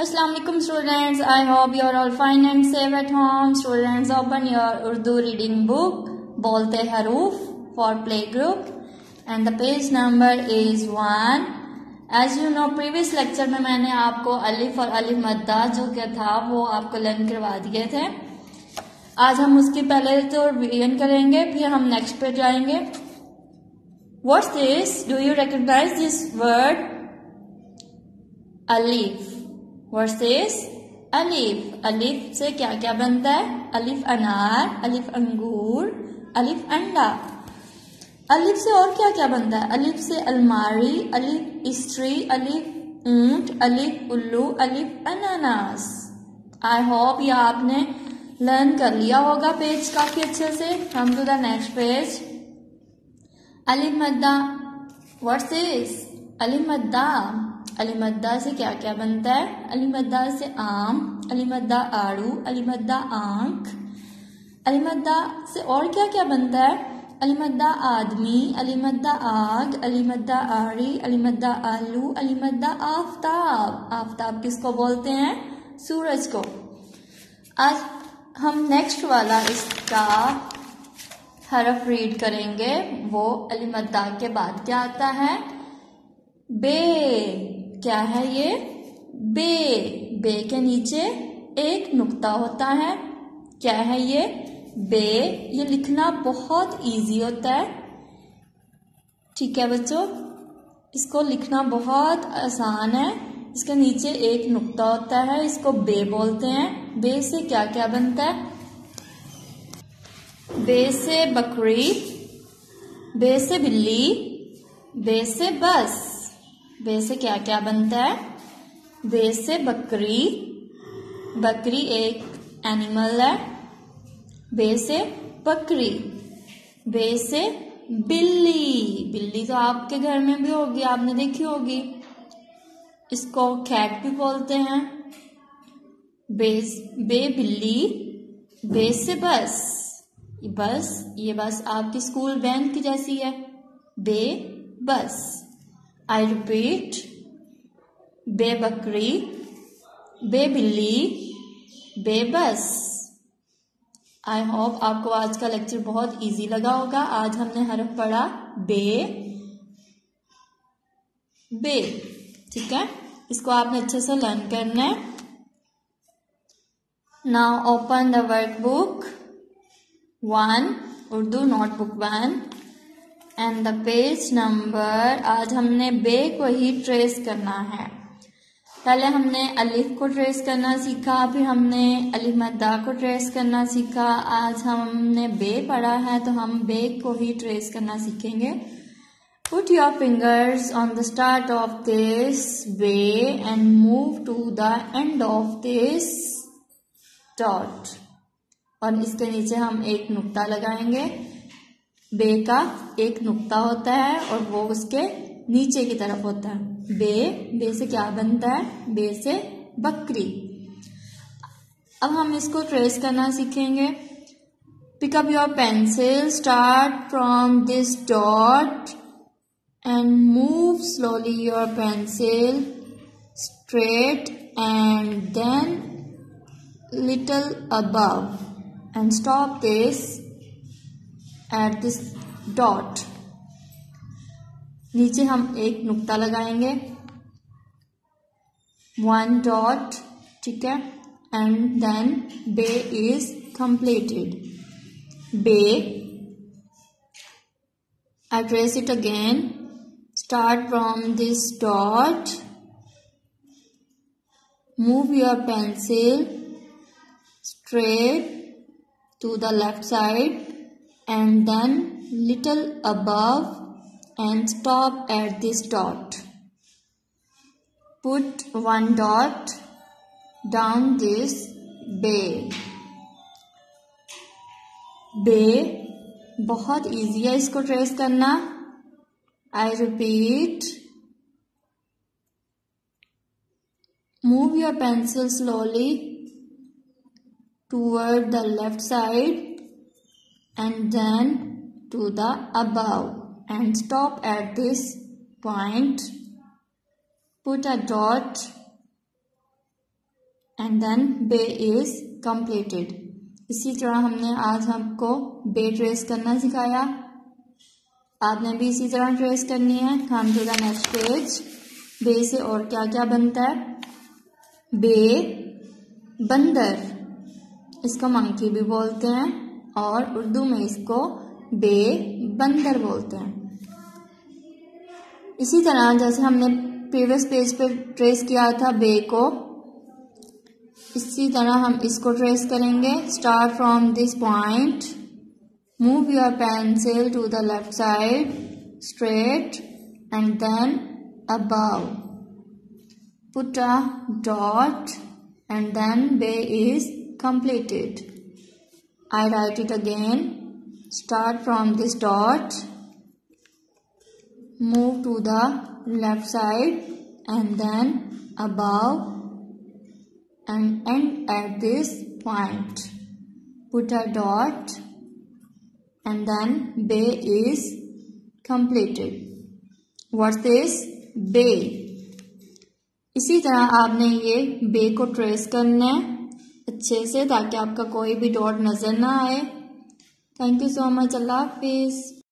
Assalamu alaikum students. I hope you are all fine and safe at home. Students, open your Urdu reading book Bolte Haroof for playgroup and the page number is 1. As you know, previous lecture में मैंने आपको अलिफ और अलिफ मद्दा जो क्या था वो आपको लर्न करवा दिए थे. आज हम उसके पहले तो रिवीजन करेंगे, फिर हम नेक्स्ट पे जाएंगे. What's this? Do you recognize this word? अलिफ. What's this? अलिफ. अलिफ से क्या क्या बनता है? अलिफ अनार, अलिफ अंगूर, अलिफ अंडा. अलिफ से और क्या क्या बनता है? अलिफ से अलमारी, अलिफ स्त्री, अलिफ ऊंट, अलिफ उल्लू, अलिफ अनानास. आई होप ये आपने लर्न कर लिया होगा पेज काफी अच्छे से. Come to the next page. अलिफ मद्दा. What's this? अलिफ मद्दा. अलिफ मद्दा से क्या क्या बनता है? अलिफ मद्दा से आम, अलिफ मद्दा आड़ू, अलिफ मद्दा आंख. अलिफ मद्दा से और क्या क्या बनता है? अलिफ मद्दा आदमी, अलिफ मद्दा आग, अलिफ मद्दा आड़ी, अलिफ मद्दा आलू, अलिफ मद्दा आफताब. आफताब किसको बोलते हैं? सूरज को. आज हम नेक्स्ट वाला इसका हरफ रीड करेंगे. वो अलिफ मद्दा के बाद क्या आता है? बे. क्या है ये? बे. बे के नीचे एक नुक्ता होता है. क्या है ये? बे. ये लिखना बहुत इजी होता है. ठीक है बच्चों, इसको लिखना बहुत आसान है. इसके नीचे एक नुक्ता होता है, इसको बे बोलते हैं. बे से क्या क्या बनता है? बे से बकरी, बे से बिल्ली, बे से बस. बे से क्या क्या बनता है? बे से बकरी. बकरी एक एनिमल है. बे से बकरी. बे से बिल्ली. बिल्ली तो आपके घर में भी होगी, आपने देखी होगी. इसको कैट भी बोलते हैं. बे बिल्ली. बे से बस. बस, ये बस आपकी स्कूल वैन की जैसी है. बे बस. I repeat. बे बकरी, बे बिल्ली, बे बस. आई होप आपको आज का लेक्चर बहुत इजी लगा होगा. आज हमने हरफ पढ़ा बे. बे. ठीक है, इसको आपने अच्छे से लर्न करना है. Now open the workbook 1 Urdu notebook 1 and the page number. आज हमने बे को ही ट्रेस करना है. पहले हमने अलिफ को ट्रेस करना सीखा, फिर हमने अलिफ मद्दा को ट्रेस करना सीखा. आज हमने बे पढ़ा है तो हम बे को ही ट्रेस करना सीखेंगे. Put your fingers on the start of this बे and move to the end of this dot. और इसके नीचे हम एक नुक्ता लगाएंगे. बे का एक नुक्ता होता है और वो उसके नीचे की तरफ होता है. बे. बे से क्या बनता है? बे से बकरी. अब हम इसको ट्रेस करना सीखेंगे. Pick up your pencil, start from this dot and move slowly your pencil straight and then little above and stop this at this dot. नीचे हम एक नुक्ता लगाएंगे. 1 dot. ठीक है, and then bay is completed. Bay. I trace it again. Start from this dot. Move your pencil straight to the left side and then little above and stop at this dot. Put 1 dot down this bay. बे बहुत easy है इसको trace करना. I repeat. Move your pencil slowly toward the left side and then to the above and stop at this point. Put a dot and then बे is completed. इसी तरह हमने आज आपको बे ट्रेस करना सिखाया, आपने भी इसी तरह ट्रेस करनी है। हम टू द नेक्स्ट पेज। बे से और क्या क्या बनता है? बे बंदर, इसको मंकी भी बोलते हैं और उर्दू में इसको बे बंदर बोलते हैं। इसी तरह जैसे हमने प्रीवियस पेज पे ट्रेस किया था बे को, इसी तरह हम इसको ट्रेस करेंगे। Start from this point, move your pencil to the left side straight and then above, put a dot and then बे is completed. I write it again. Start from this dot, move to the left side and then above and end at this point. Put a dot and then bay is completed. What's this? Bay. इसी तरह आपने ये बे को trace करना है अच्छे से ताकि आपका कोई भी डॉट नजर ना आए। Thank you so much. Allah Hafiz.